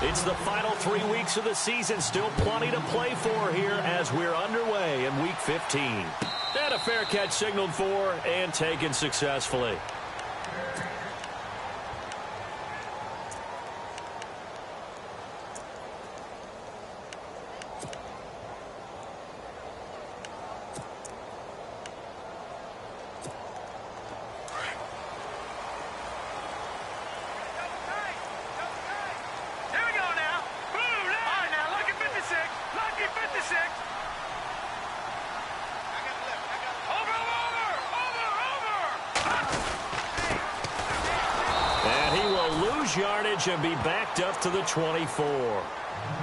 It's the final 3 weeks of the season. Still plenty to play for here as we're underway in Week 15. And a fair catch signaled for and taken successfully. Yardage and be backed up to the 24.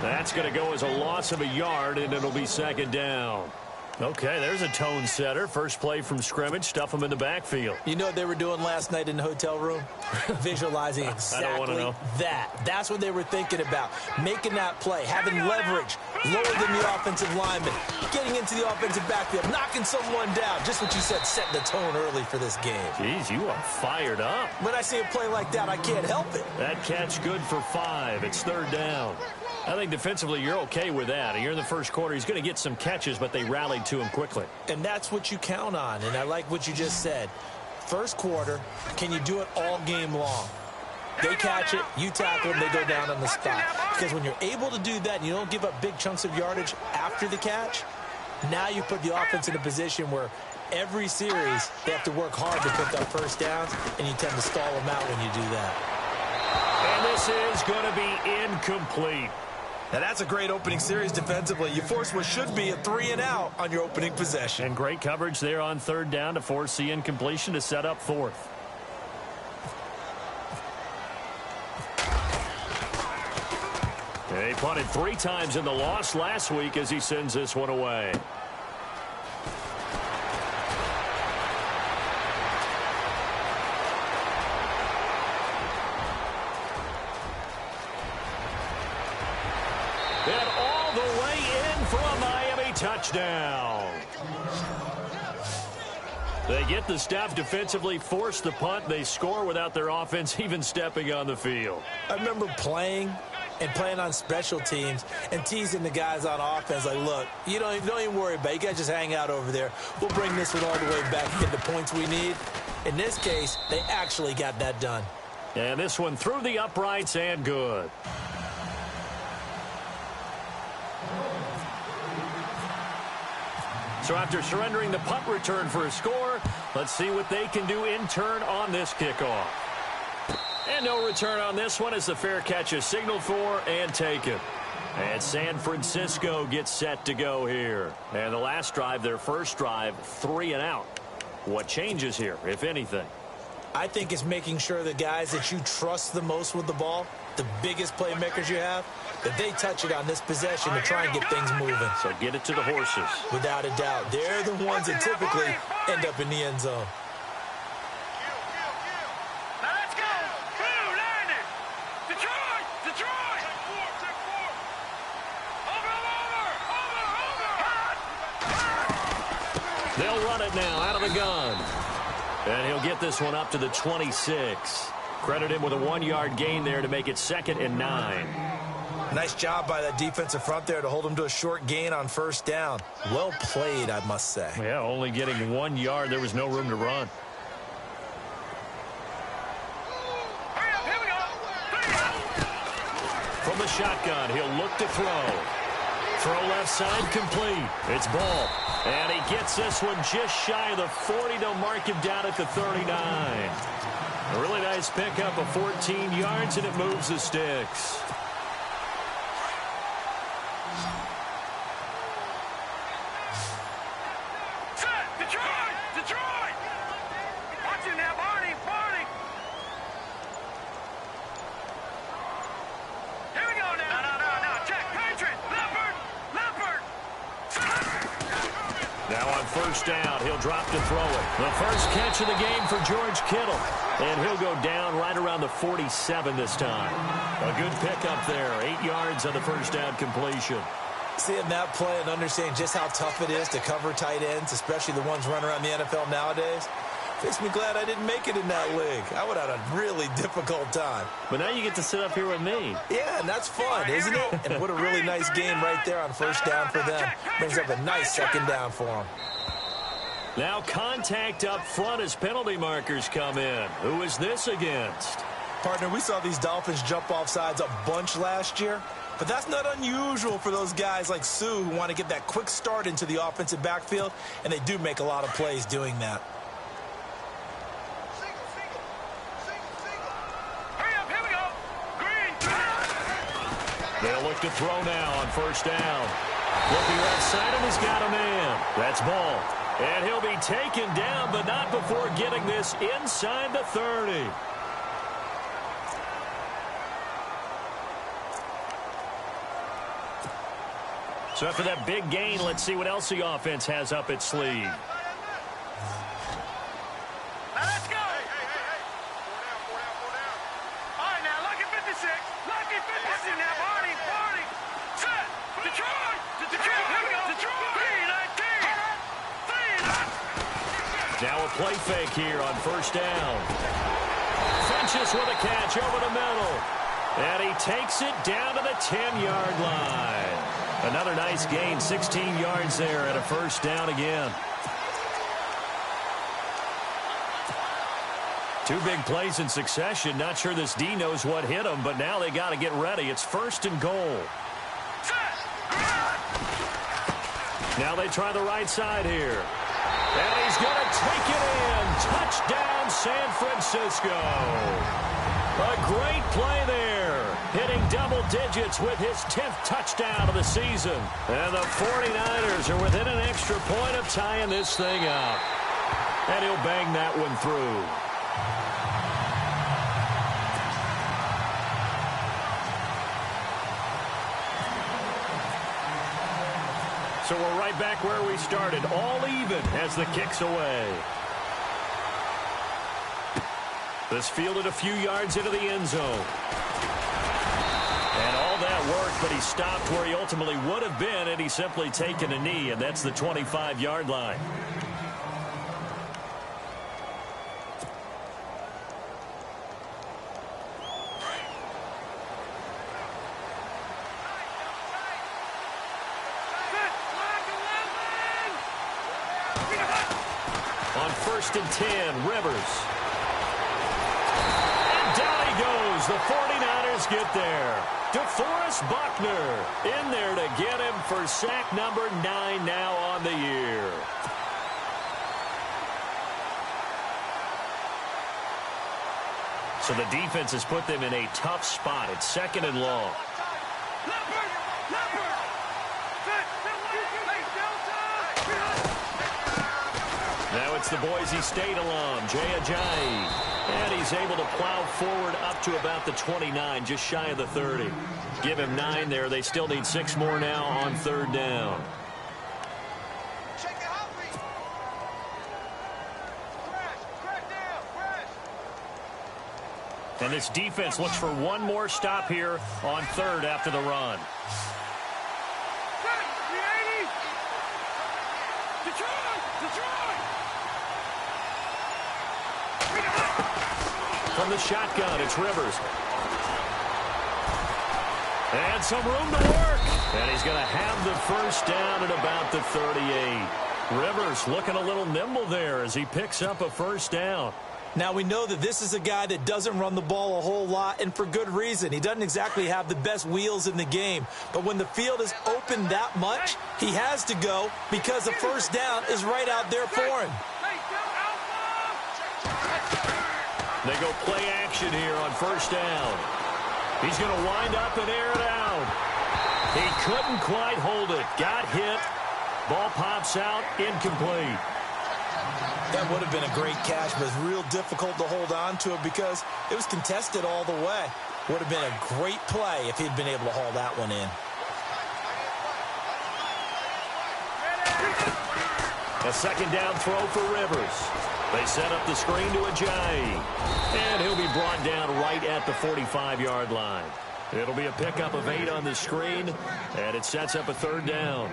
That's going to go as a loss of a yard, and it'll be second down. Okay, there's a tone setter. First play from scrimmage. Stuff them in the backfield. You know what they were doing last night in the hotel room? Visualizing exactly that. That's what they were thinking about. Making that play, having leverage, lower than the offensive lineman, getting into the offensive backfield, knocking someone down. Just what you said, setting the tone early for this game. Jeez, you are fired up. When I see a play like that, I can't help it. That catch good for 5. It's third down. I think defensively you're okay with that. You're in the first quarter. He's going to get some catches, but they rallied to him quickly. And that's what you count on, and I like what you just said. First quarter, can you do it all game long? They catch it, you tackle them, they go down on the spot. Because when you're able to do that and you don't give up big chunks of yardage after the catch, now you put the offense in a position where every series they have to work hard to pick up first downs, and you tend to stall them out when you do that. And this is going to be incomplete. Now, that's a great opening series defensively. You force what should be a 3-and-out on your opening possession. And great coverage there on third down to force the incompletion to set up fourth. He punted 3 times in the loss last week as he sends this one away. And all the way in for a Miami touchdown. They get the stop defensively, force the punt. They score without their offense even stepping on the field. I remember playing on special teams and teasing the guys on offense like, look, you don't even worry about it. You guys just hang out over there. We'll bring this one all the way back and get the points we need. In this case, they actually got that done. And this one through the uprights and good. So after surrendering the punt return for a score, let's see what they can do in turn on this kickoff. And no return on this one as the fair catch is signaled for and taken. And San Francisco gets set to go here. And the last drive, their first drive, 3-and-out. What changes here, if anything? I think it's making sure the guys that you trust the most with the ball, the biggest playmakers you have, that they touch it on this possession to try and get things moving. So get it to the horses. Without a doubt. They're the ones that typically end up in the end zone. Let's go. Blue landed. Detroit. Detroit. Check four. Over. They'll run it now out of the gun. And he'll get this one up to the 26. Credit him with a 1-yard gain there to make it 2nd and 9. Nice job by that defensive front there to hold him to a short gain on first down. Well played, I must say. Yeah, only getting 1 yard. There was no room to run. From the shotgun, he'll look to throw. Throw left side complete. It's Ball. And he gets this one just shy of the 40. They'll mark him down at the 39. A really nice pickup of 14 yards, and it moves the sticks. Detroit! Detroit! Watch it now, Barney! Barney! Here we go now! No. Check! Patriot! Leopard! Leopard! Now on first down, he'll drop to throw it. The first catch of the game for George Kittle. And he'll go down right around the 47 this time. A good pickup there. 8 yards on the first down completion. Seeing that play and understanding just how tough it is to cover tight ends, especially the ones running around the NFL nowadays. Makes me glad I didn't make it in that league. I would have had a really difficult time. But now you get to sit up here with me. Yeah, and that's fun, isn't it? And what a really nice game right there on first down for them. Brings up a nice second down for them. Now contact up front as penalty markers come in. Who is this against? Partner, we saw these Dolphins jump off sides a bunch last year, but that's not unusual for those guys like Sue who want to get that quick start into the offensive backfield, and they do make a lot of plays doing that. They'll look to throw now on first down. Looking right side him, he's got a man. That's ball. And he'll be taken down, but not before getting this inside the 30. So after that big gain, let's see what else the offense has up its sleeve. Let's go. All right, now, lucky 56. Lucky 56 now, Barney. Set. Detroit. Here we go. Detroit. 3-19. Now a play fake here on first down. Funches with a catch over the middle. And he takes it down to the 10-yard line. Another nice gain, 16 yards there at a first down again. Two big plays in succession. Not sure this D knows what hit him, but now they got to get ready. It's first and goal. Now they try the right side here. And he's going to take it in. Touchdown, San Francisco. A great play there. Hitting double digits with his 10th touchdown of the season. And the 49ers are within an extra point of tying this thing up. And he'll bang that one through. So we're right back where we started, all even as the kick's away. This fielded a few yards into the end zone. And all that worked, but he stopped where he ultimately would have been had he simply taken a knee, and that's the 25-yard line. On first and 10, Rivers. And down he goes. The 49ers get there. DeForest Buckner in there to get him for sack number 9 now on the year. So the defense has put them in a tough spot. It's second and long. Now it's the Boise State alum, Jay Ajayi. And he's able to plow forward up to about the 29, just shy of the 30. Give him 9 there. They still need 6 more now on third down. And this defense looks for one more stop here on third after the run. From the shotgun, it's Rivers. And some room to work. And he's going to have the first down at about the 38. Rivers looking a little nimble there as he picks up a first down. Now, we know that this is a guy that doesn't run the ball a whole lot, and for good reason. He doesn't exactly have the best wheels in the game. But when the field is open that much, he has to go because the first down is right out there for him. They go play action here on first down. He's going to wind up and air it out. He couldn't quite hold it. Got hit. Ball pops out. Incomplete. That would have been a great catch, but it's real difficult to hold on to it because it was contested all the way. Would have been a great play if he'd been able to haul that one in. A second down throw for Rivers. They set up the screen to Ajayi. And he'll be brought down right at the 45-yard line. It'll be a pickup of 8 on the screen, and it sets up a 3rd down.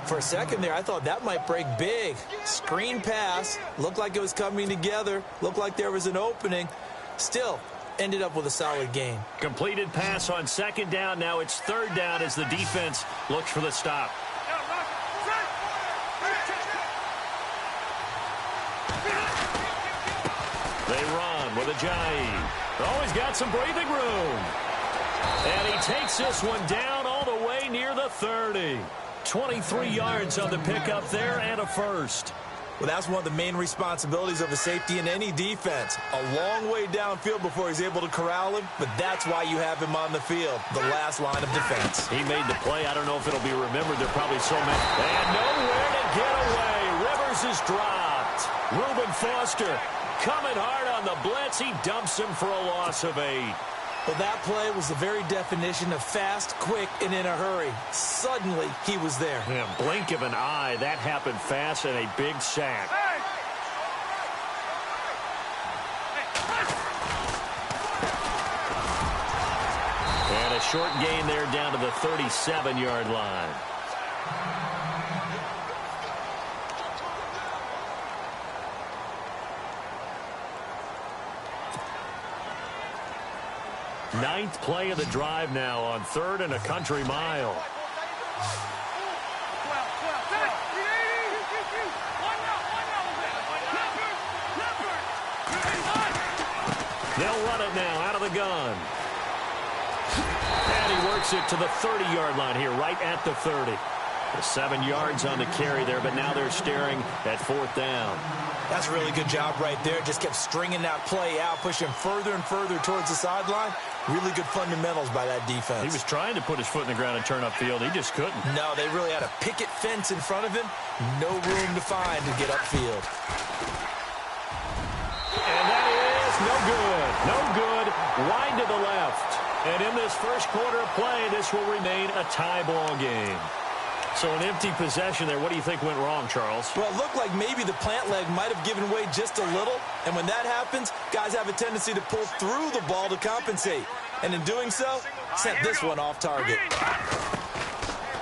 For a second there, I thought that might break big. Screen pass, looked like it was coming together, looked like there was an opening. Still, ended up with a solid gain. Completed pass on 2nd down. Now it's 3rd down as the defense looks for the stop. They run with Ajayi. Oh, he's got some breathing room. And he takes this one down all the way near the 30. 23 yards on the pickup there and a first. Well, that's one of the main responsibilities of a safety in any defense. A long way downfield before he's able to corral him, but that's why you have him on the field, the last line of defense. He made the play. I don't know if it'll be remembered. There are probably so many. And nowhere to get away. Rivers is dropped. Reuben Foster coming hard on the blitz. He dumps him for a loss of 8. Well, that play was the very definition of fast, quick, and in a hurry. Suddenly, he was there. Yeah, blink of an eye. That happened fast and a big sack. And a short gain there down to the 37-yard line. Ninth play of the drive now on 3rd and a country mile. They'll run it now out of the gun. And he works it to the 30-yard line here, right at the 30. 7 yards on the carry there, but now they're staring at 4th down. That's a really good job right there. Just kept stringing that play out, pushing further and further towards the sideline. Really good fundamentals by that defense. He was trying to put his foot in the ground and turn upfield. He just couldn't. No, they really had a picket fence in front of him. No room to find to get upfield. And that is no good. No good. Wide to the left. And in this first quarter of play, this will remain a tie ball game. So an empty possession there. What do you think went wrong, Charles? Well, it looked like maybe the plant leg might have given way just a little. And when that happens, guys have a tendency to pull through the ball to compensate. And in doing so, sent this one off target.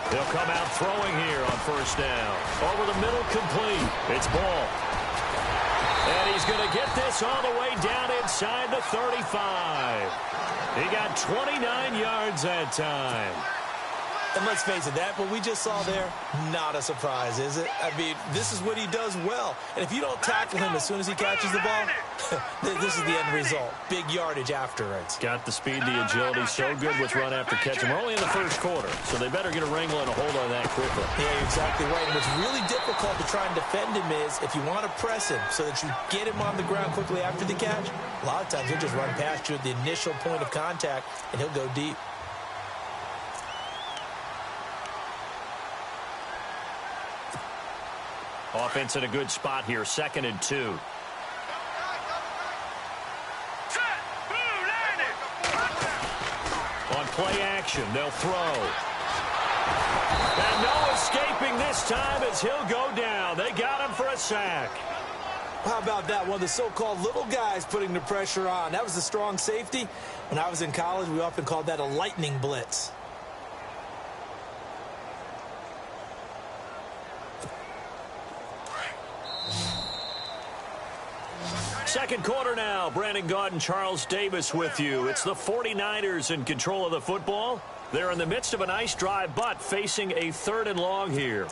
They'll come out throwing here on 1st down. Over the middle, complete. It's Ball. And he's going to get this all the way down inside the 35. He got 29 yards that time. And let's face it, that what we just saw there, not a surprise, is it? I mean, this is what he does well. And if you don't tackle him as soon as he catches the ball, this is the end result. Big yardage afterwards. Got the speed, the agility, so good with run after catch. And we're only in the first quarter, so they better get a wrangle and a hold on that quickly. Yeah, you're exactly right. And what's really difficult to try and defend him is if you want to press him so that you get him on the ground quickly after the catch, a lot of times he'll just run past you at the initial point of contact, and he'll go deep. Offense in a good spot here, 2nd and 2. On play action, they'll throw. And no escaping this time as he'll go down. They got him for a sack. How about that? One of the so-called little guys putting the pressure on. That was the strong safety. When I was in college, we often called that a lightning blitz. Second quarter now. Brandon Gaudin, Charles Davis with you. It's the 49ers in control of the football. They're in the midst of a nice drive, but facing a 3rd and long here.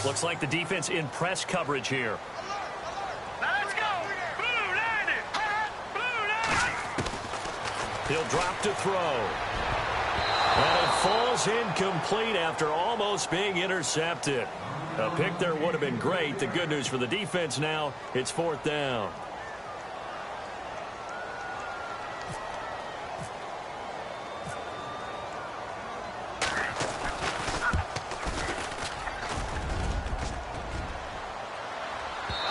Looks like the defense in press coverage here. He'll drop to throw. And it falls incomplete after almost being intercepted. A pick there would have been great. The good news for the defense now, it's 4th down.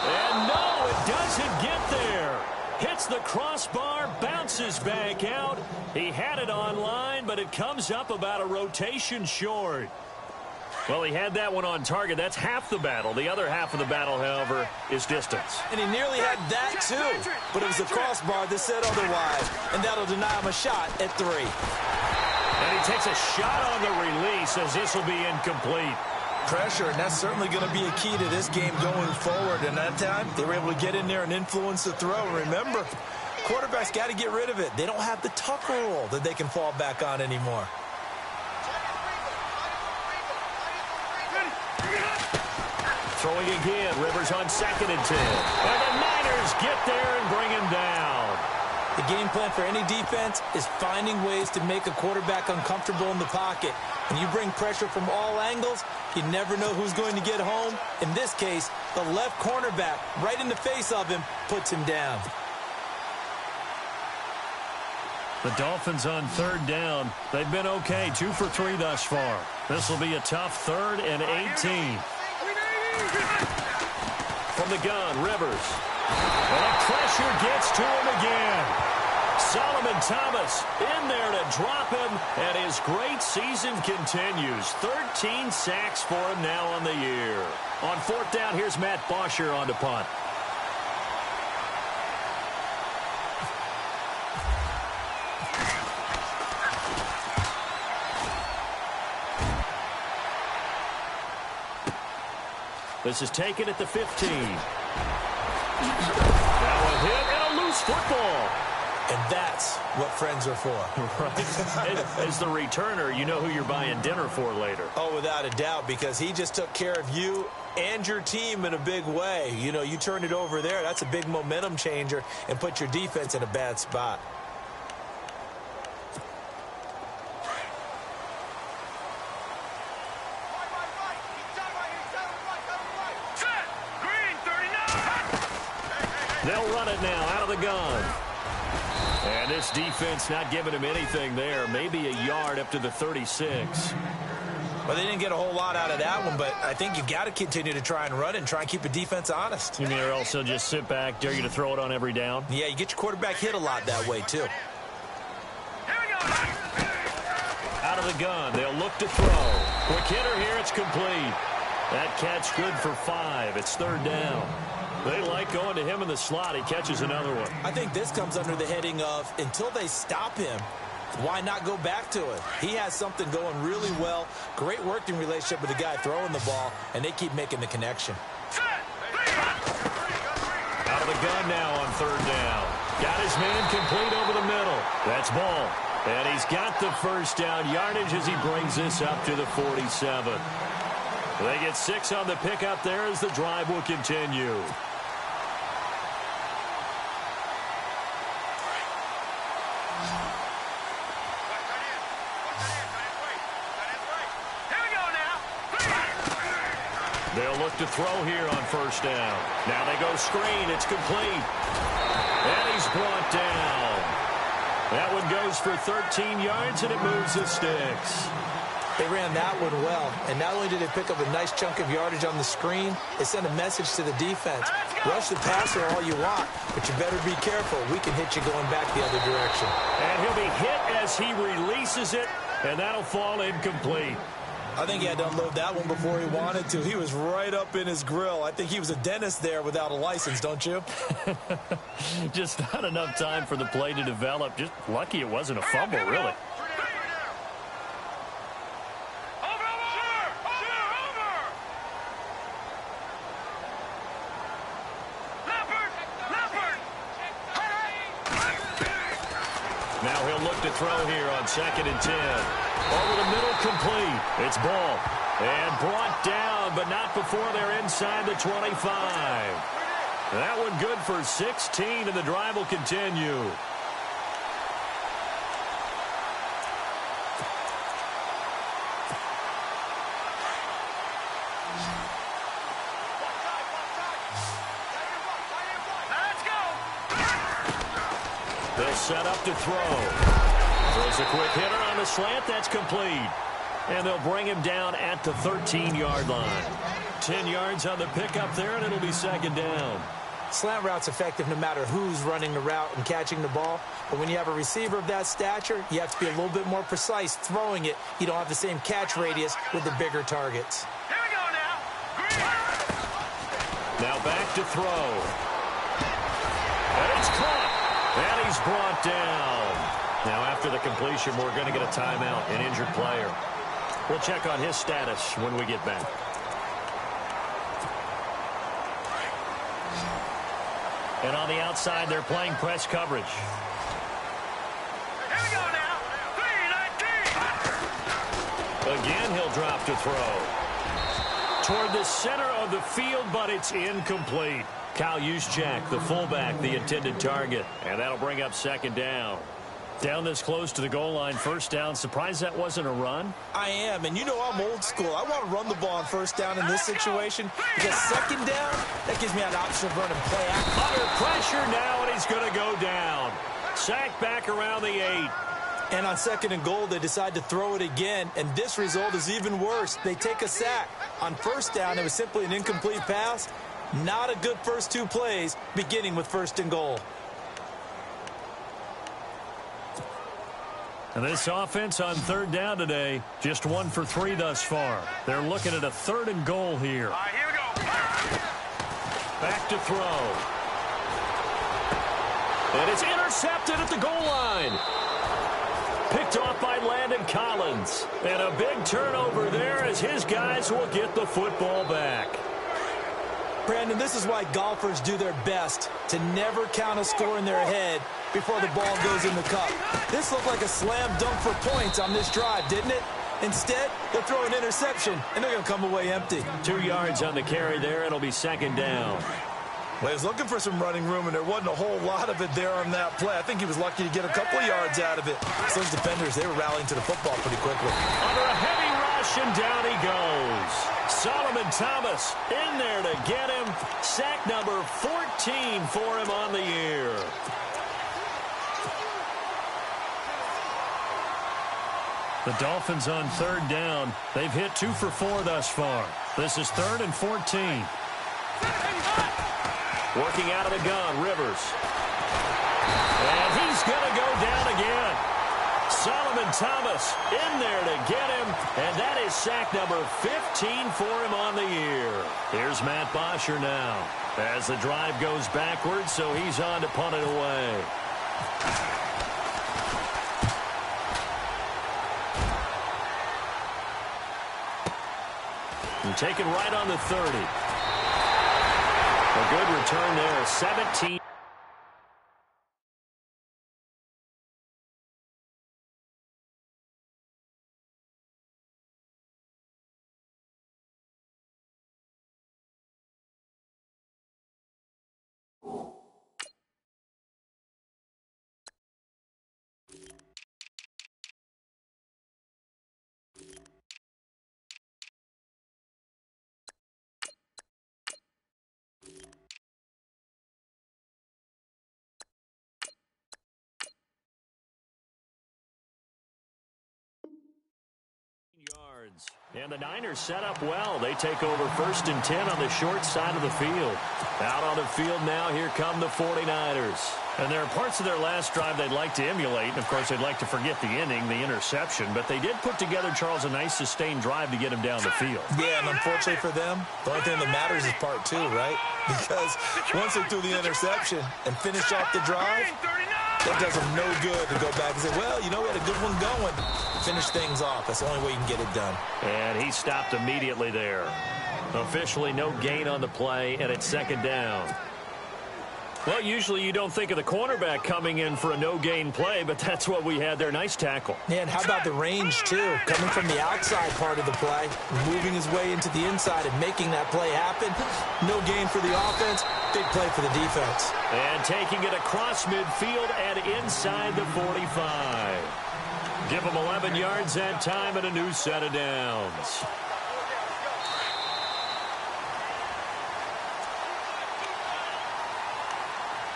And no, it doesn't get there. Hits the crossbar, bounces back out. He had it on line, but it comes up about a rotation short. Well, he had that one on target. That's half the battle. The other half of the battle, however, is distance. And he nearly had that, too. But it was a crossbar that said otherwise. And that'll deny him a shot at 3. And he takes a shot on the release as this will be incomplete. Pressure, and that's certainly going to be a key to this game going forward. And that time, they were able to get in there and influence the throw. Remember, quarterbacks got to get rid of it. They don't have the Tucker rule that they can fall back on anymore. Throwing again, Rivers on 2nd and 10. And the Niners get there and bring him down. The game plan for any defense is finding ways to make a quarterback uncomfortable in the pocket. When you bring pressure from all angles, you never know who's going to get home. In this case, the left cornerback, right in the face of him, puts him down. The Dolphins on 3rd down. They've been okay, 2 for 3 thus far. This will be a tough 3rd and 18. From the gun, Rivers. And the pressure gets to him again. Solomon Thomas in there to drop him, and his great season continues. 13 sacks for him now on the year. On 4th down, here's Matt Bosher on the punt. This is taken at the 15. Now a hit and a loose football. And that's what friends are for. Right. As the returner, you know who you're buying dinner for later. Oh, without a doubt, because he just took care of you and your team in a big way. You know, you turned it over there. That's a big momentum changer and put your defense in a bad spot. They'll run it now out of the gun. And this defense not giving him anything there. Maybe a yard up to the 36. Well, they didn't get a whole lot out of that one, but I think you got to continue to try and run it and try and keep the defense honest. You mean or also just sit back, dare you to throw it on every down? Yeah, you get your quarterback hit a lot that way, too. Out of the gun, they'll look to throw. Quick hitter here, it's complete. That catch good for 5. It's 3rd down. They like going to him in the slot. He catches another one. I think this comes under the heading of, until they stop him, why not go back to it? He has something going really well. Great working relationship with the guy throwing the ball, and they keep making the connection. Out of the gun now on 3rd down. Got his man complete over the middle. That's ball. And he's got the 1st down yardage as he brings this up to the 47. They get 6 on the pickup there as the drive will continue. They'll look to throw here on 1st down. Now they go screen. It's complete. And he's brought down. That one goes for 13 yards, and it moves the sticks. They ran that one well, and not only did they pick up a nice chunk of yardage on the screen, they sent a message to the defense. Rush the passer all you want, but you better be careful. We can hit you going back the other direction. And he'll be hit as he releases it, and that'll fall incomplete. I think he had to unload that one before he wanted to. He was right up in his grill. I think he was a dentist there without a license, don't you? Just not enough time for the play to develop. Just lucky it wasn't a fumble, really. Now he'll look to throw here on 2nd and 10. Over the middle, complete. It's ball. And brought down, but not before they're inside the 25. That one good for 16, and the drive will continue. They'll set up to throw. Throws a quick hitter on the slant. That's complete. And they'll bring him down at the 13-yard line. 10 yards on the pickup there, and it'll be 2nd down. Slant route's effective no matter who's running the route and catching the ball. But when you have a receiver of that stature, you have to be a little bit more precise throwing it. You don't have the same catch radius with the bigger targets. Here we go now. Now back to throw. And it's caught. And he's brought down. Now after the completion, we're going to get a timeout, an injured player. We'll check on his status when we get back. And on the outside, they're playing press coverage. Here we go now. 3-19. Again, he'll drop to throw. Toward the center of the field, but it's incomplete. Kyle Juszczyk, the fullback, the intended target. And that'll bring up second down. Down this close to the goal line, first down. Surprised that wasn't a run? I am, and you know I'm old school. I want to run the ball on first down in this situation because second down, that gives me an option of running play action. Under pressure now, and he's going to go down. Sacked back around the 8. And on second and goal, they decide to throw it again, and this result is even worse. They take a sack. On first down, it was simply an incomplete pass. Not a good first two plays, beginning with first and goal. And this offense on third down today, just 1 for 3 thus far. They're looking at a third and goal here. All right, here we go. Back to throw. And it's intercepted at the goal line. Picked off by Landon Collins. And a big turnover there as his guys will get the football back. Brandon, this is why golfers do their best to never count a score in their head before the ball goes in the cup. This looked like a slam dunk for points on this drive, didn't it? Instead, they'll throw an interception, and they're going to come away empty. 2 yards on the carry there. It'll be second down. Well, he was looking for some running room, and there wasn't a whole lot of it there on that play. I think he was lucky to get a couple of yards out of it. So those defenders, they were rallying to the football pretty quickly. Under a heavy rush, and down he goes. Solomon Thomas in there to get him. Sack number 14 for him on the year. The Dolphins on third down. They've hit 2 for 4 thus far. This is 3rd and 14. Working out of the gun, Rivers. And he's going to go down again. Solomon Thomas in there to get him. And that is sack number 15 for him on the year. Here's Matt Bosher now as the drive goes backwards, so he's on to punt it away. And taken right on the 30. A good return there, 17. Yards. And the Niners set up well. They take over 1st and 10 on the short side of the field. Out on the field now, here come the 49ers. And there are parts of their last drive they'd like to emulate. And, of course, they'd like to forget the inning, the interception. But they did put together, Charles, a nice sustained drive to get him down the field. Yeah, and unfortunately for them, the only thing that matters is part 2, right? Because once they threw the interception and finished off the drive, that does them no good to go back and say, well, you know, we had a good one going. Finish things off. That's the only way you can get it done. And he stopped immediately there. Officially no gain on the play, and it's second down. Well, usually you don't think of the cornerback coming in for a no-gain play, but that's what we had there. Nice tackle. Yeah, and how about the range, too? Coming from the outside part of the play, moving his way into the inside and making that play happen. No gain for the offense, big play for the defense. And taking it across midfield and inside the 45. Give him 11 yards that time and a new set of downs.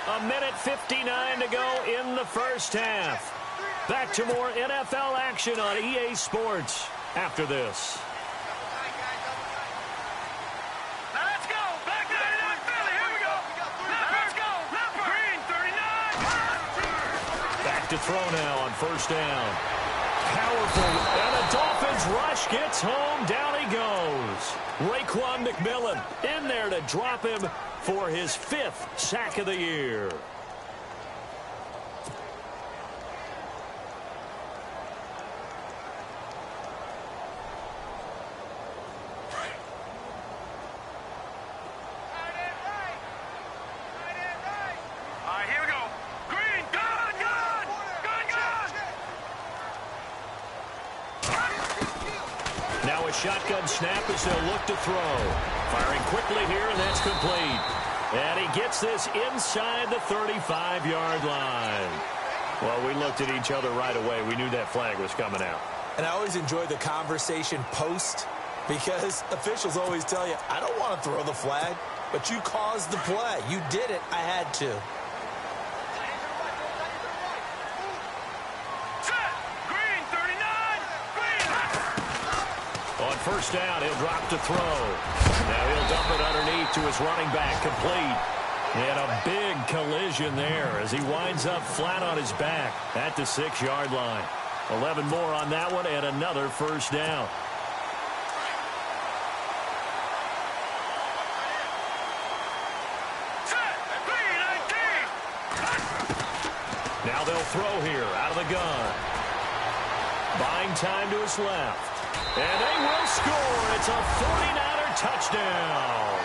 A minute 59 to go in the first half. Back to more NFL action on EA Sports after this. Now let's go. Back to Philly. Here we go. to throw now on first down. Powerful. And the Dolphins rush gets home. Down he goes. Raekwon McMillan in there to drop him for his 5th sack of the year. Shotgun snap as they'll look to throw. Firing quickly here, and that's complete. And he gets this inside the 35-yard line. Well, we looked at each other right away. We knew that flag was coming out. And I always enjoy the conversation post because officials always tell you, I don't want to throw the flag, but you caused the play. You did it. I had to. First down, he'll drop to throw. Now he'll dump it underneath to his running back, complete. And a big collision there as he winds up flat on his back at the 6-yard line. 11 more on that one and another first down. Now they'll throw here out of the gun. Buying time to his left. And they will score. It's a 49er touchdown.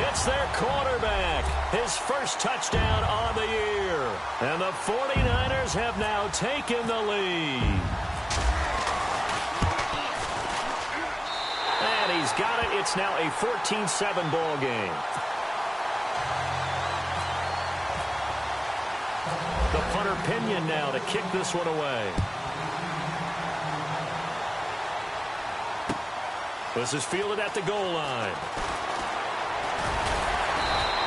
It's their quarterback. His first touchdown on the year. And the 49ers have now taken the lead. And he's got it. It's now a 14-7 ball game. The punter Pinion now to kick this one away. This is fielded at the goal line.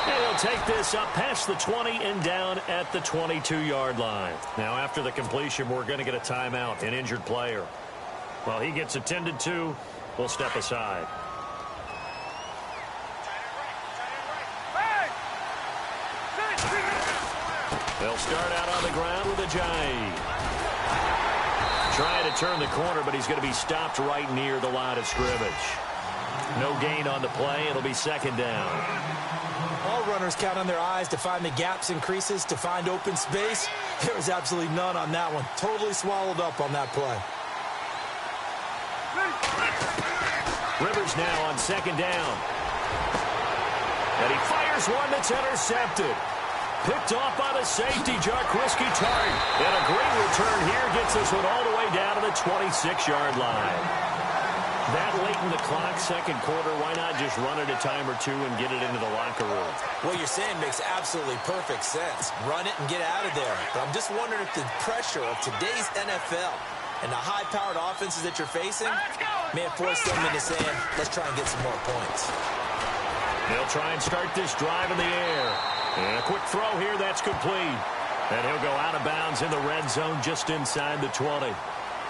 And he'll take this up past the 20 and down at the 22-yard line. Now, after the completion, we're going to get a timeout, an injured player. While he gets attended to, we'll step aside. They'll start out on the ground with Ajayi. Trying to turn the corner, but he's going to be stopped right near the line of scrimmage. No gain on the play. It'll be second down. All runners count on their eyes to find the gaps and creases, to find open space. There was absolutely none on that one. Totally swallowed up on that play. Rivers now on second down. And he fires one that's intercepted. Picked off by the safety, Jarquiski Tart. And a great return here gets this one all the way down to the 26-yard line. That late in the clock, second quarter, why not just run it a time or two and get it into the locker room? What you're saying makes absolutely perfect sense. Run it and get out of there. But I'm just wondering if the pressure of today's NFL and the high-powered offenses that you're facing may have forced them into saying, let's try and get some more points. They'll try and start this drive in the air. And a quick throw here, that's complete. And he'll go out of bounds in the red zone just inside the 20.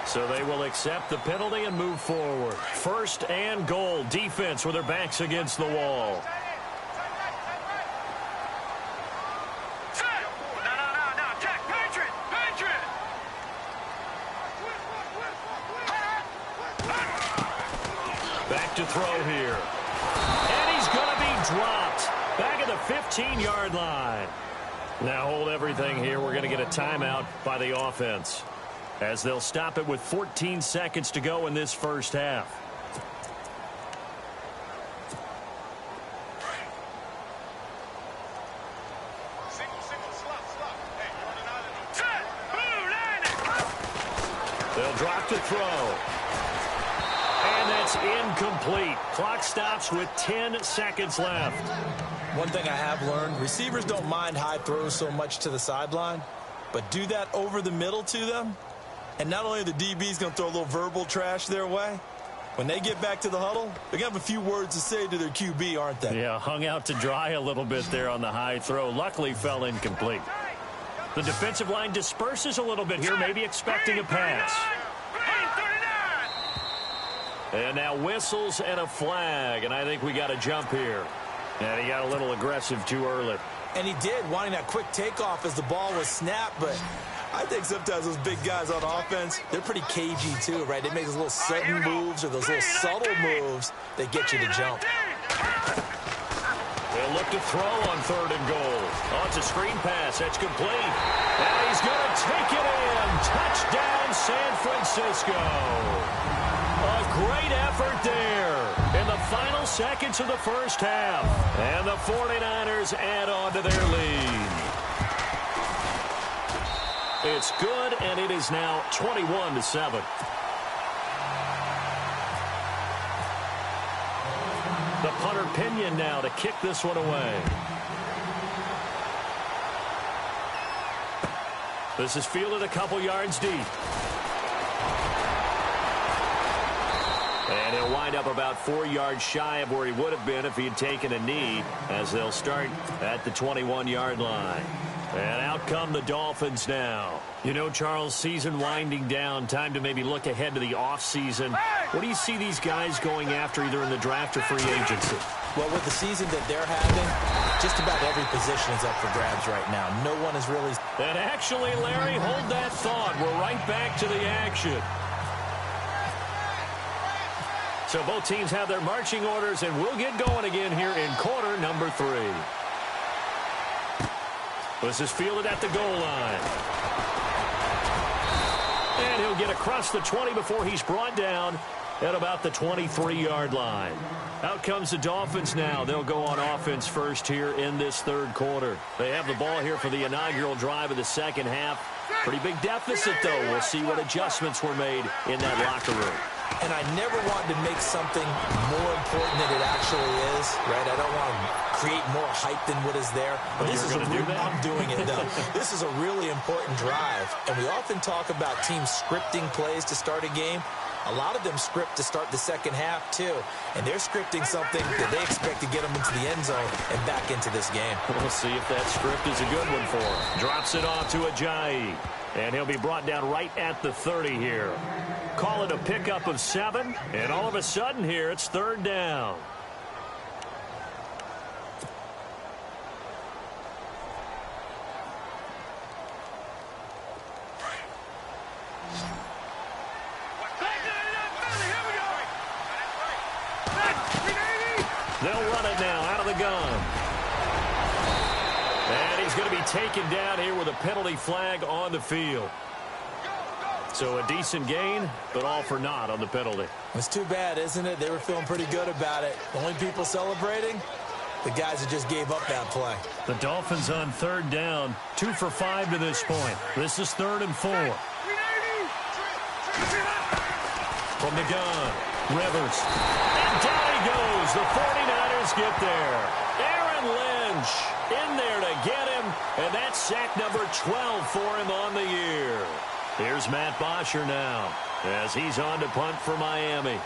So they will accept the penalty and move forward. First and goal, defense with their backs against the wall. Back to throw here. And he's going to be dropped. Back at the 15-yard line. Now hold everything here. We're going to get a timeout by the offense, as they'll stop it with 14 seconds to go in this first half. They'll drop to throw. And that's incomplete. Clock stops with 10 seconds left. One thing I have learned, receivers don't mind high throws so much to the sideline, but do that over the middle to them, and not only are the DBs going to throw a little verbal trash their way, when they get back to the huddle, they're going to have a few words to say to their QB, aren't they? Yeah, hung out to dry a little bit there on the high throw. Luckily fell incomplete. The defensive line disperses a little bit here, maybe expecting a pass. And now whistles and a flag, and I think we got a jump here. And he got a little aggressive too early. And he did, wanting that quick takeoff as the ball was snapped, but I think sometimes those big guys on offense, they're pretty cagey too, right? They make those little sudden moves or those little subtle moves that get you to jump. They'll look to throw on 3rd and goal. Oh, it's a screen pass. That's complete. And he's going to take it in. Touchdown, San Francisco. A great effort there in the final seconds of the first half. And the 49ers add on to their lead. It's good, and it is now 21-7. The punter Pinion now to kick this one away. This is fielded a couple yards deep. And he'll wind up about 4 yards shy of where he would have been if he had taken a knee, as they'll start at the 21-yard line. And out come the Dolphins now. You know, Charles, season winding down, time to maybe look ahead to the offseason. What do you see these guys going after either in the draft or free agency? Well, with the season that they're having, just about every position is up for grabs right now. No one is really... And actually, Larry, hold that thought. We're right back to the action. So both teams have their marching orders, and we'll get going again here in quarter number 3. This is fielded at the goal line. And he'll get across the 20 before he's brought down at about the 23-yard line. Out comes the Dolphins now. They'll go on offense first here in this 3rd quarter. They have the ball here for the inaugural drive of the second half. Pretty big deficit, though. We'll see what adjustments were made in that locker room. And I never wanted to make something more important than it actually is, right? I don't want to create more hype than what is there. But this is I'm doing it, though. This is a really important drive. And we often talk about teams scripting plays to start a game. A lot of them script to start the second half, too. And they're scripting something that they expect to get them into the end zone and back into this game. We'll see if that script is a good one for him. Drops it off to Ajayi. And he'll be brought down right at the 30 here. Call it a pickup of 7. And all of a sudden here, it's 3rd down. They'll run it now out of the gun. And he's going to be taken down here with a penalty flag on the field. So a decent gain, but all for naught on the penalty. It's too bad, isn't it? They were feeling pretty good about it. The only people celebrating, the guys that just gave up that play. The Dolphins on 3rd down, 2 for 5 to this point. This is 3rd and 4. From the gun, Rivers. And down he goes. The 49ers get there. Aaron Lynch in there to get him. And that's sack number 12 for him on the year. Here's Matt Bosher now as he's on to punt for Miami.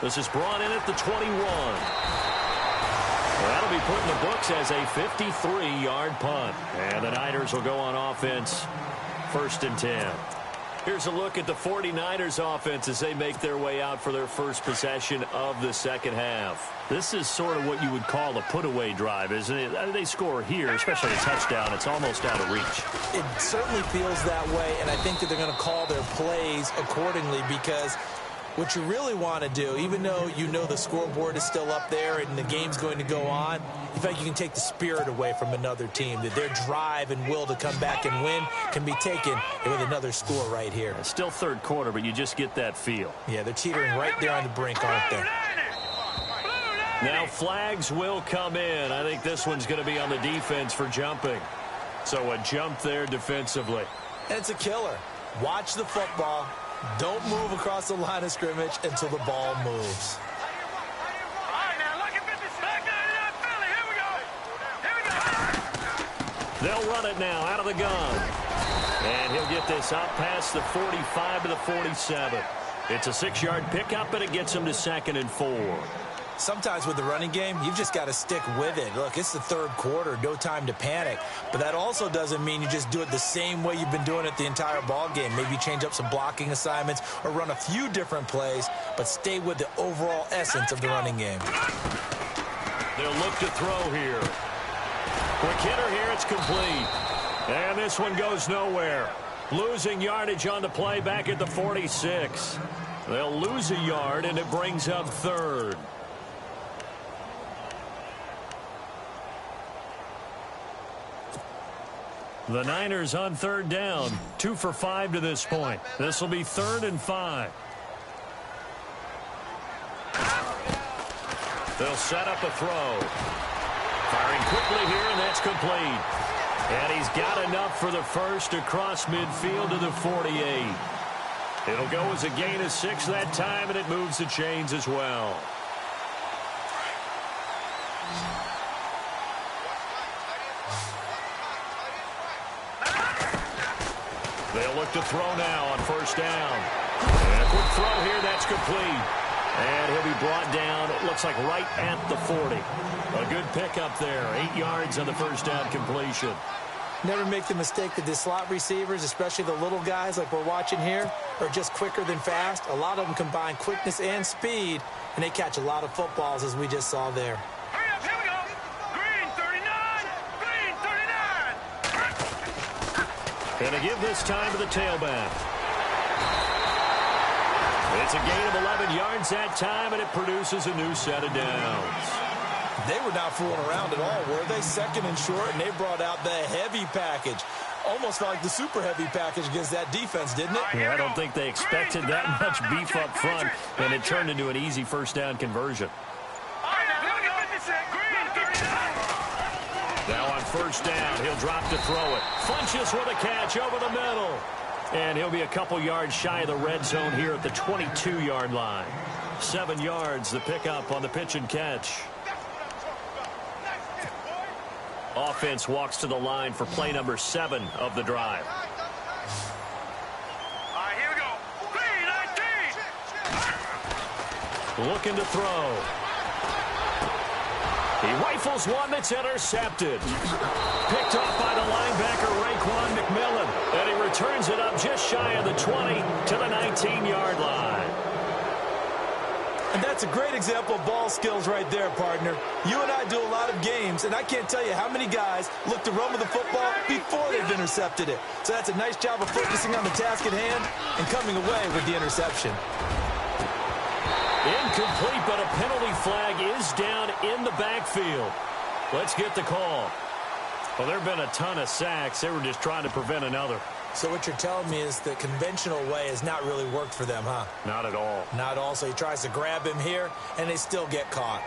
This is brought in at the 21. That'll be put in the books as a 53-yard punt. And the Niners will go on offense 1st and 10. Here's a look at the 49ers offense as they make their way out for their first possession of the second half. This is sort of what you would call a put-away drive, isn't it? They score here, especially a touchdown. It's almost out of reach. It certainly feels that way, and I think that they're going to call their plays accordingly because what you really want to do, even though you know the scoreboard is still up there and the game's going to go on, in fact, you can take the spirit away from another team, that their drive and will to come back and win can be taken with another score right here. It's still 3rd quarter, but you just get that feel. Yeah, they're teetering right there on the brink, aren't they? Now flags will come in. I think this one's going to be on the defense for jumping. So a jump there defensively. And it's a killer. Watch the football. Don't move across the line of scrimmage until the ball moves. They'll run it now out of the gun. And he'll get this up past the 45 to the 47. It's a 6-yard pickup, and it gets him to 2nd and 4. Sometimes with the running game, you've just got to stick with it. Look, it's the third quarter, no time to panic. But that also doesn't mean you just do it the same way you've been doing it the entire ball game. Maybe change up some blocking assignments or run a few different plays, but stay with the overall essence of the running game. They'll look to throw here. Quick hitter here, it's complete. And this one goes nowhere. Losing yardage on the play back at the 46. They'll lose a yard, and it brings up third. The Niners on third down. 2 for 5 to this point. This will be 3rd and 5. They'll set up a throw. Firing quickly here, and that's complete. And he's got enough for the first across midfield to the 48. It'll go as a gain of 6 that time, and it moves the chains as well. They'll look to throw now on first down. And a quick throw here, that's complete. And he'll be brought down, it looks like right at the 40. A good pickup there, 8 yards on the first down completion. Never make the mistake that the slot receivers, especially the little guys like we're watching here, are just quicker than fast. A lot of them combine quickness and speed, and they catch a lot of footballs, as we just saw there. Hurry up, here we go. Green 39. Green 39. And to give this time to the tailback. It's a gain of 11 yards that time, and it produces a new set of downs. They were not fooling around at all, were they? 2nd and short, and they brought out the heavy package. Almost felt like the super heavy package against that defense, didn't it? Yeah, I don't think they expected that much beef up front, and it turned into an easy first down conversion. Now on first down, he'll drop to throw it. Funches with a catch over the middle. And he'll be a couple yards shy of the red zone here at the 22-yard line. 7 yards, the pickup on the pitch and catch. Offense walks to the line for play number 7 of the drive. All right, here we go. Green 19. Looking to throw. He rifles one that's intercepted. Picked off by the linebacker, Raekwon McMillan. And he returns it up just shy of the 20 to the 19-yard line. And that's a great example of ball skills right there, partner. You and I do a lot of games, and I can't tell you how many guys look to run with the football before they've intercepted it. So that's a nice job of focusing on the task at hand and coming away with the interception. Incomplete, but a penalty flag is down in the backfield. Let's get the call. Well, there have been a ton of sacks. They were just trying to prevent another. So what you're telling me is the conventional way has not really worked for them, huh? Not at all. Not at all. So he tries to grab him here, and they still get caught.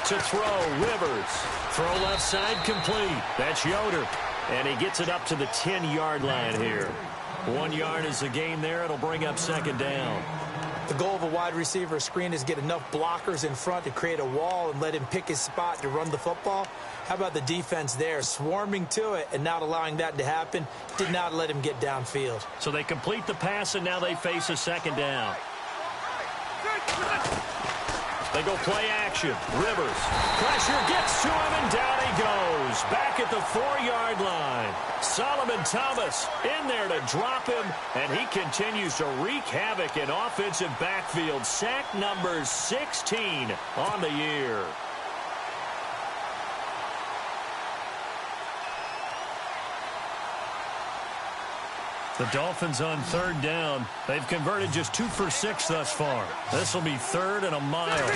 To throw, Rivers. Throw left side complete. That's Yoder. And he gets it up to the 10-yard line here. 1 yard is the gain there. It'll bring up 2nd down. The goal of a wide receiver screen is get enough blockers in front to create a wall and let him pick his spot to run the football. How about the defense there, swarming to it and not allowing that to happen? Did not let him get downfield. So they complete the pass, and now they face a 2nd down. They go play action. Rivers. Pressure gets to him, and down he goes. Back at the 4-yard line. Solomon Thomas in there to drop him, and he continues to wreak havoc in offensive backfield. Sack number 16 on the year. The Dolphins on 3rd down. They've converted just 2 for 6 thus far. This will be 3rd and a mile.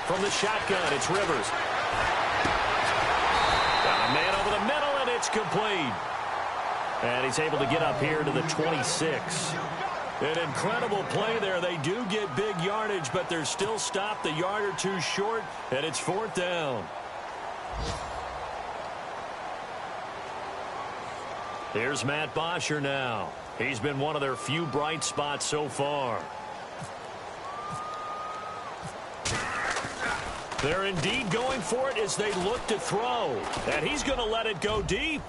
From the shotgun, it's Rivers. Got a man over the middle, and it's complete. And he's able to get up here to the 26. An incredible play there. They do get big yardage, but they're still stopped a yard or two short, and it's 4th down. Here's Matt Bosher now. He's been one of their few bright spots so far. They're indeed going for it as they look to throw. And he's going to let it go deep.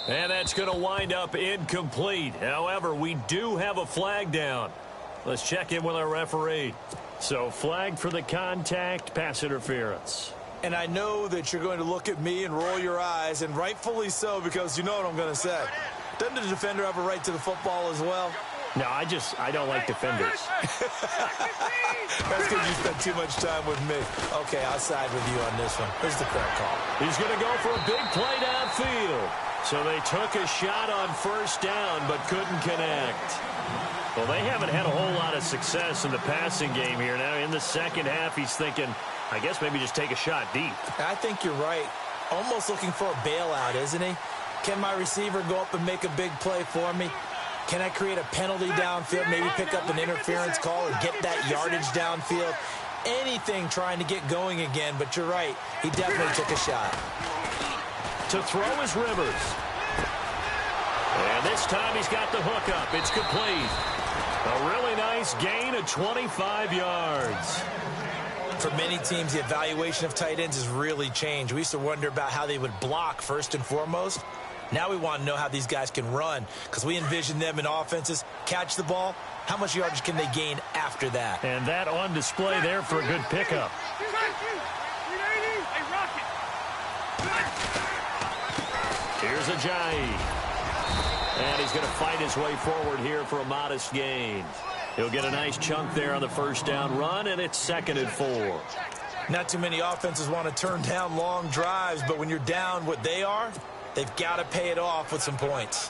And that's going to wind up incomplete. However, we do have a flag down. Let's check in with our referee. So flag for the contact, pass interference. And I know that you're going to look at me and roll your eyes, and rightfully so, because you know what I'm going to say. Doesn't the defender have a right to the football as well? No, I don't like defenders. That's because you spent too much time with me. Okay, I'll side with you on this one. Here's the correct call. He's going to go for a big play downfield. So they took a shot on first down, but couldn't connect. Well, they haven't had a whole lot of success in the passing game here. Now, in the second half, he's thinking, I guess maybe just take a shot deep. I think you're right. Almost looking for a bailout, isn't he? Can my receiver go up and make a big play for me? Can I create a penalty downfield, maybe pick up an interference call or get that yardage downfield? Anything trying to get going again, but you're right. He definitely took a shot. To throw is Rivers. And this time he's got the hook up. It's complete. A really nice gain of 25 yards. For many teams, the evaluation of tight ends has really changed. We used to wonder about how they would block first and foremost. Now we want to know how these guys can run, because we envision them in offenses catch the ball. How much yardage can they gain after that? And that on display there for a good pickup. Here's Ajayi. And he's going to fight his way forward here for a modest gain. He'll get a nice chunk there on the first down run, and it's 2nd and 4. Not too many offenses want to turn down long drives, but when you're down what they are, they've got to pay it off with some points.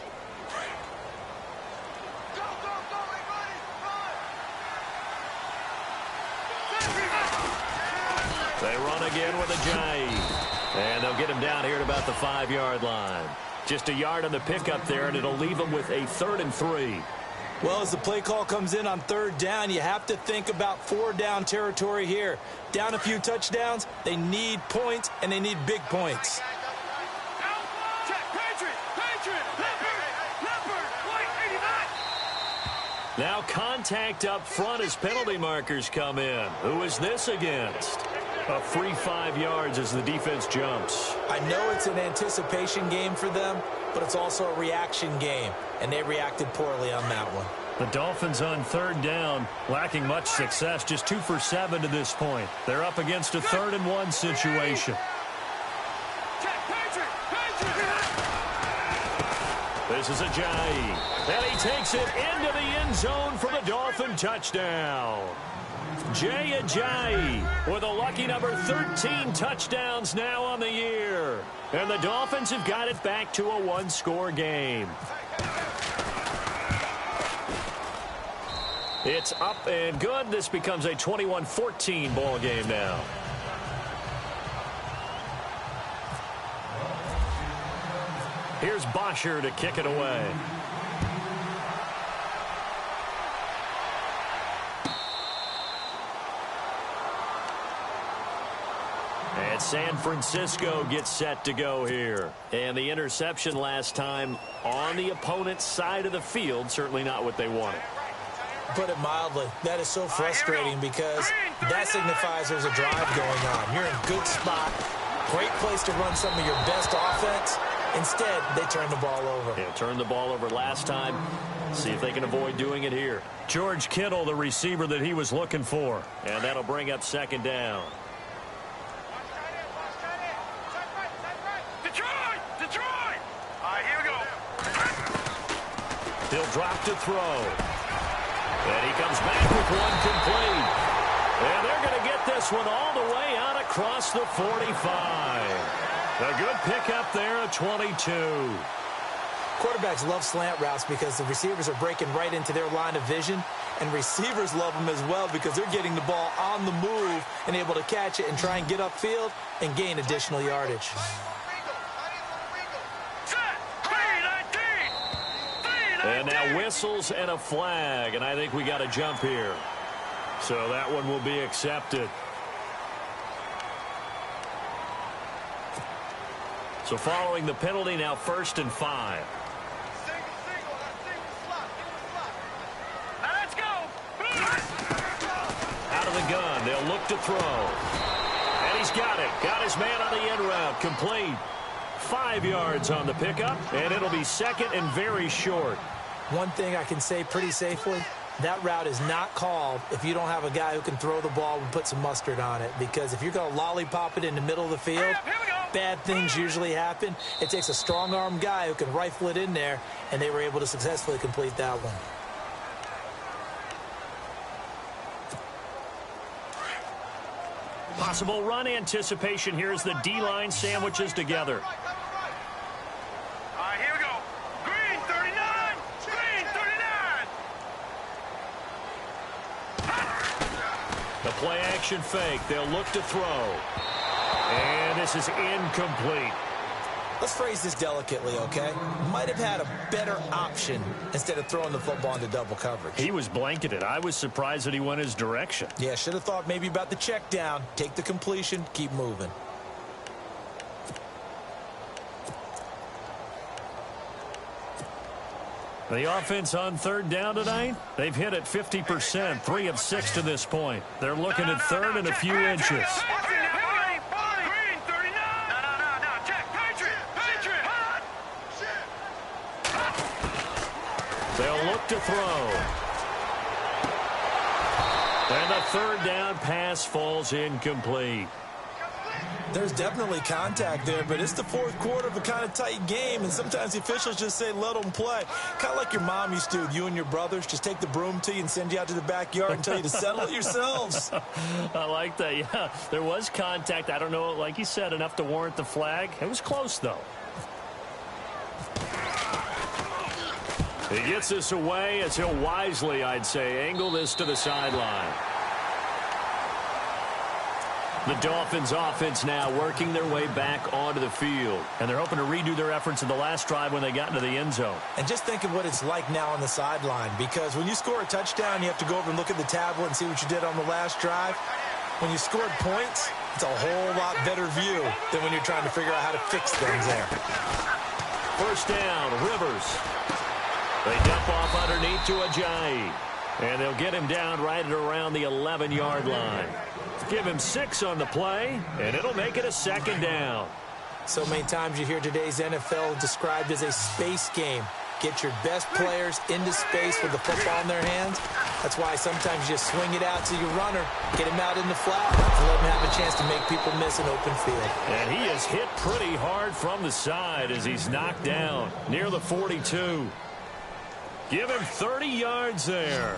They run again with Ajayi. And they'll get him down here at about the 5-yard line. Just a yard on the pickup there, and it'll leave him with a 3rd and 3. Well, as the play call comes in on 3rd down, you have to think about 4-down territory here. Down a few touchdowns, they need points, and they need big points. Now contact up front as penalty markers come in. Who is this against? A free 5 yards as the defense jumps. I know it's an anticipation game for them, but it's also a reaction game, and they reacted poorly on that one. The Dolphins on 3rd down, lacking much success, just 2 for 7 to this point. They're up against a 3rd and 1 situation. This is Ajayi, and he takes it into the end zone for the Dolphin touchdown. Jay Ajayi with a lucky number 13 touchdowns now on the year. And the Dolphins have got it back to a 1-score game. It's up and good. This becomes a 21-14 ball game now. Here's Bosher to kick it away. And San Francisco gets set to go here. And the interception last time on the opponent's side of the field, certainly not what they wanted. Put it mildly, that is so frustrating because that signifies there's a drive going on. You're in a good spot, great place to run some of your best offense. Instead, they turn the ball over. Yeah, turned the ball over last time. See if they can avoid doing it here. George Kittle, the receiver that he was looking for. And that'll bring up 2nd down. Detroit! All right, here we go. He'll drop to throw. And he comes back with one complete. And they're going to get this one all the way out across the 45. A good pickup there at 22. Quarterbacks love slant routes because the receivers are breaking right into their line of vision, and receivers love them as well because they're getting the ball on the move and able to catch it and try and get upfield and gain additional yardage. And now whistles and a flag, and I think we got a jump here. So that one will be accepted. So following the penalty, now 1st and 5. Now let's go. Out of the gun, they'll look to throw. And he's got it. Got his man on the end route. Complete. 5 yards on the pickup, and it'll be 2nd and very short. One thing I can say pretty safely, that route is not called if you don't have a guy who can throw the ball and put some mustard on it. Because if you're going to lollipop it in the middle of the field, bad things usually happen. It takes a strong-arm guy who can rifle it in there, and they were able to successfully complete that one. Possible run anticipation here as the D-line sandwiches together. All right, here we go. Green 39. Green 39. The play-action fake. They'll look to throw. And this is incomplete. Let's phrase this delicately, okay? Might have had a better option instead of throwing the football into double coverage. He was blanketed. I was surprised that he went his direction. Yeah, should have thought maybe about the check down. Take the completion, keep moving. The offense on 3rd down tonight, they've hit it 50%, 3 of 6 to this point. They're looking at 3rd and a few inches. They'll look to throw. And the 3rd down pass falls incomplete. There's definitely contact there, but it's the 4th quarter of a kind of tight game, and sometimes the officials just say, let them play. Kind of like your mom used to with you and your brothers. Just take the broom to you and send you out to the backyard and tell you to settle it yourselves. I like that, yeah. There was contact. I don't know, like you said, enough to warrant the flag. It was close, though. He gets this away as he'll wisely, I'd say, angle this to the sideline. The Dolphins offense now working their way back onto the field. And they're hoping to redo their efforts in the last drive when they got into the end zone. And just think of what it's like now on the sideline. Because when you score a touchdown, you have to go over and look at the tablet and see what you did on the last drive. When you scored points, it's a whole lot better view than when you're trying to figure out how to fix things there. 1st down, Rivers. They dump off underneath to Ajayi. And they'll get him down right at around the 11-yard line. Give him 6 on the play, and it'll make it a 2nd down. So many times you hear today's NFL described as a space game. Get your best players into space with the football in their hands. That's why sometimes you just swing it out to your runner, get him out in the flat, and let him have a chance to make people miss an open field. And he is hit pretty hard from the side as he's knocked down near the 42. Give him 30 yards there.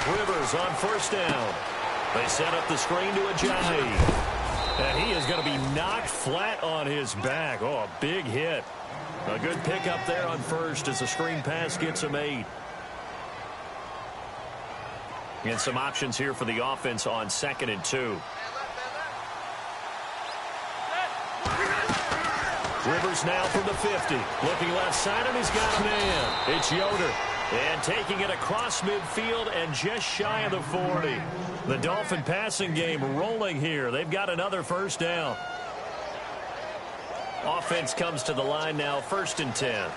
Rivers on 1st down. They set up the screen to Ajayi. And he is going to be knocked flat on his back. Oh, a big hit. A good pickup there on 1st as the screen pass gets him 8. And some options here for the offense on 2nd and 2. Rivers now from the 50. Looking left side, and he's got a man. It's Yoder. And taking it across midfield and just shy of the 40. The Dolphin passing game rolling here. They've got another 1st down. Offense comes to the line now, 1st and 10.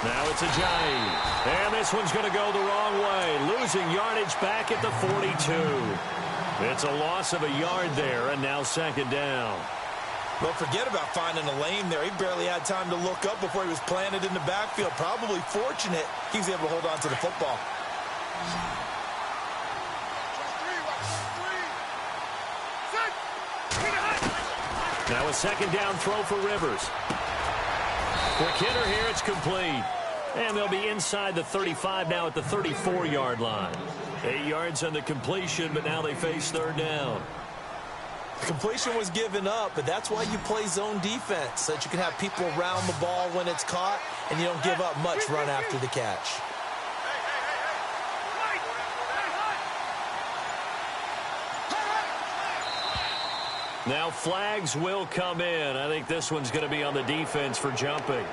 Now it's Ajayi. And this one's going to go the wrong way. Losing yardage back at the 42. It's a loss of a yard there, and now 2nd down. Well, forget about finding a lane there. He barely had time to look up before he was planted in the backfield. Probably fortunate he was able to hold on to the football. Now a 2nd down throw for Rivers. Quick hitter here, it's complete. And they'll be inside the 35 now at the 34-yard line. 8 yards on the completion, but now they face 3rd down. Completion was given up, but that's why you play zone defense, so that you can have people around the ball when it's caught, and you don't give up much run after the catch. Now flags will come in. I think this one's going to be on the defense for jumping.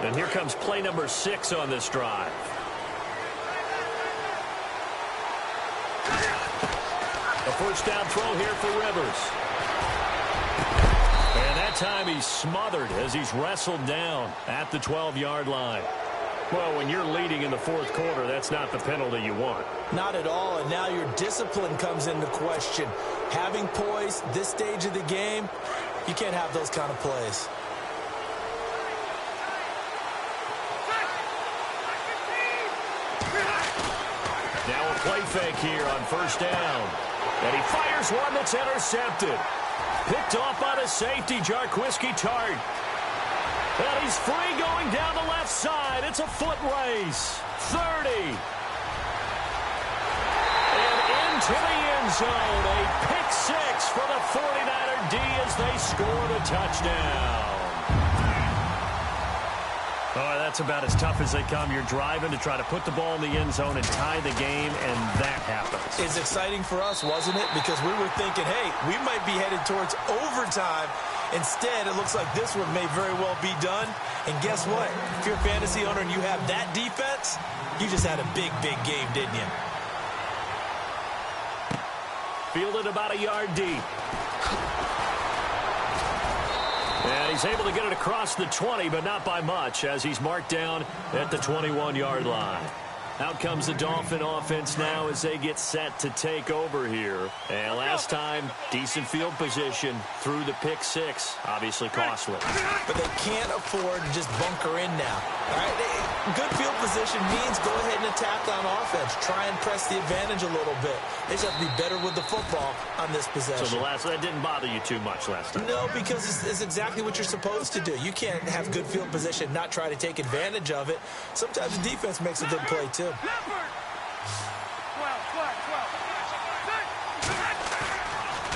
And here comes play number 6 on this drive. A first down throw here for Rivers. And that time he's smothered as he's wrestled down at the 12-yard line. Well, when you're leading in the fourth quarter, that's not the penalty you want. Not at all, and now your discipline comes into question. Having poise this stage of the game, you can't have those kind of plays. Now a play fake here on first down. And he fires one that's intercepted. Picked off by the safety, Jarquiski Tart. And he's free going down the left side. It's a foot race. 30. And into the end zone. A pick 6 for the 49er D as they score the touchdown. Oh, that's about as tough as they come. You're driving to try to put the ball in the end zone and tie the game, and that happens. It's exciting for us, wasn't it? Because we were thinking, hey, we might be headed towards overtime. Instead, it looks like this one may very well be done. And guess what? If you're a fantasy owner and you have that defense, you just had a big, big game, didn't you? Fielded about a yard deep. And he's able to get it across the 20, but not by much, as he's marked down at the 21-yard line. Out comes the Dolphin offense now as they get set to take over here. And last time, decent field position through the pick 6. Obviously costly. But they can't afford to just bunker in now. All right? Good field position means go ahead and attack on offense. Try and press the advantage a little bit. They just have to be better with the football on this possession. So that didn't bother you too much last time? No, because it's exactly what you're supposed to do. You can't have good field position, not try to take advantage of it. Sometimes the defense makes a good play, too.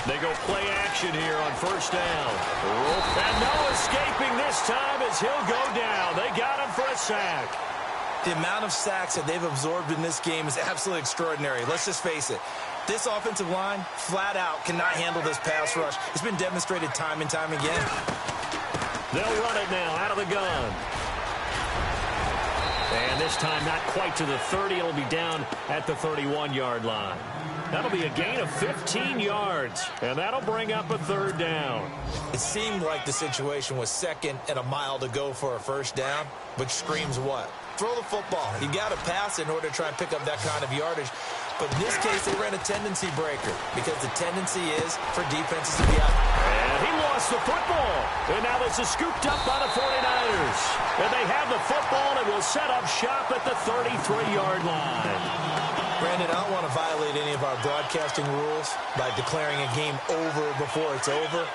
They go play action here on first down. And no escaping this time as he'll go down. They got him for a sack. The amount of sacks that they've absorbed in this game is absolutely extraordinary. Let's just face it. This offensive line, flat out, cannot handle this pass rush. It's been demonstrated time and time again. They'll run it now out of the gun. And this time not quite to the 30. It'll be down at the 31-yard line. That'll be a gain of 15 yards, and that'll bring up a third down. It seemed like the situation was second and a mile to go for a first down, which screams what? Throw the football. You got to pass in order to try and pick up that kind of yardage. But in this case, they ran a tendency breaker because the tendency is for defenses to be out. And he lost the football. And now this is scooped up by the 49ers. And they have the football and will set up shop at the 33-yard line. Brandon, I don't want to violate any of our broadcasting rules by declaring a game over before it's over.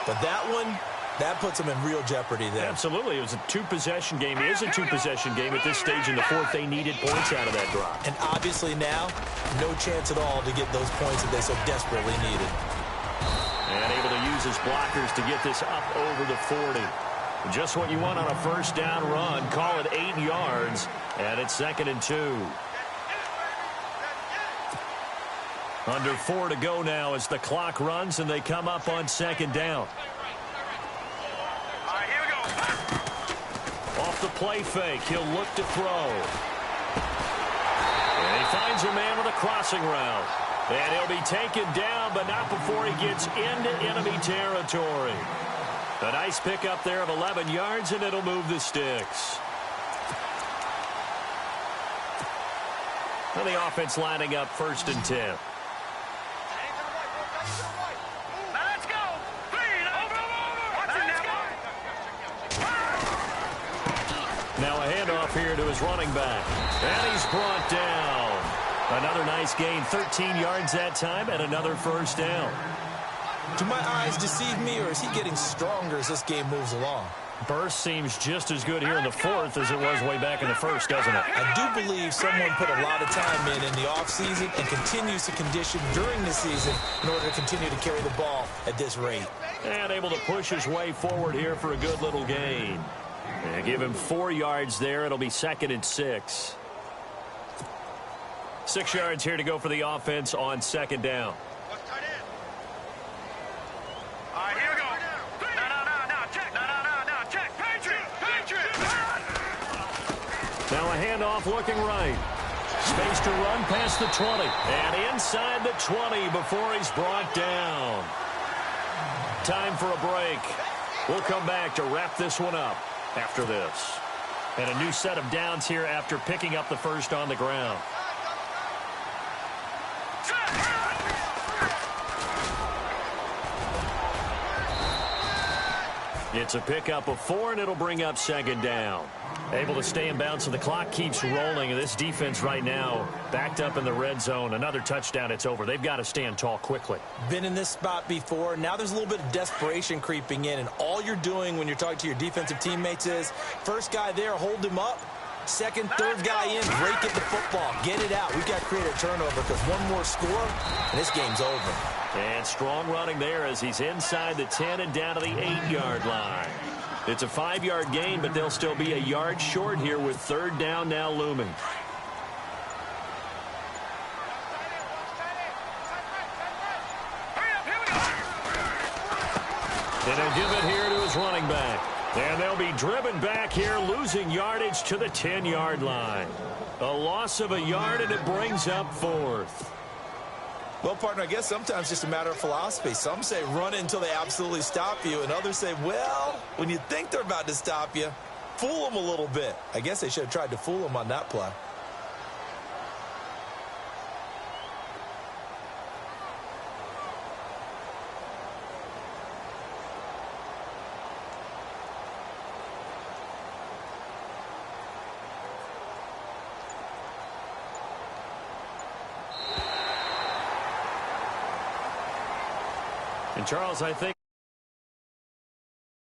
But that one, that puts them in real jeopardy there. Absolutely. It was a two-possession game. It is a two-possession game at this stage in the fourth. They needed points out of that drive. And obviously now, no chance at all to get those points that they so desperately needed. And able to use his blockers to get this up over the 40. Just what you want on a first down run. Call it 8 yards. And it's 2nd and 2. Under 4 to go now as the clock runs and they come up on 2nd down. All right, here we go. Off the play fake, he'll look to throw. And he finds a man with a crossing route. And he'll be taken down, but not before he gets into enemy territory. A nice pickup there of 11 yards, and it'll move the sticks. And the offense lining up 1st and 10. Let's go. Now a handoff here to his running back. And he's brought down. Another nice gain, 13 yards that time, and another first down. Do my eyes deceive me, or is he getting stronger as this game moves along? Burst seems just as good here in the fourth as it was way back in the first, doesn't it? I do believe someone put a lot of time in the offseason and continues to condition during the season in order to continue to carry the ball at this rate. And able to push his way forward here for a good little gain. And give him 4 yards there. It'll be 2nd and 6. 6 yards here to go for the offense on 2nd down. All right, here we go. No, check. No, check. Patriot. Now a handoff looking right. Space to run past the 20. And inside the 20 before he's brought down. Time for a break. We'll come back to wrap this one up after this. And a new set of downs here after picking up the first on the ground. It's a pickup of 4, and it'll bring up second down. Able to stay in bounds, so the clock keeps rolling. And this defense right now backed up in the red zone. Another touchdown, it's over. They've got to stand tall quickly. Been in this spot before. Now there's a little bit of desperation creeping in. And all you're doing when you're talking to your defensive teammates is, first guy there, hold him up. Second, third guy in, break it the football. Get it out. We've got to create a turnover because one more score, and this game's over. And strong running there as he's inside the 10 and down to the 8-yard line. It's a 5-yard gain, but they'll still be a yard short here with third down now looming. And he'll give it here to his running back. And they'll be driven back here, losing yardage to the 10-yard line. A loss of a yard, and it brings up fourth. Well, partner, I guess sometimes it's just a matter of philosophy. Some say run it until they absolutely stop you, and others say, well, when you think they're about to stop you, fool them a little bit. I guess they should have tried to fool them on that play. And Charles, I think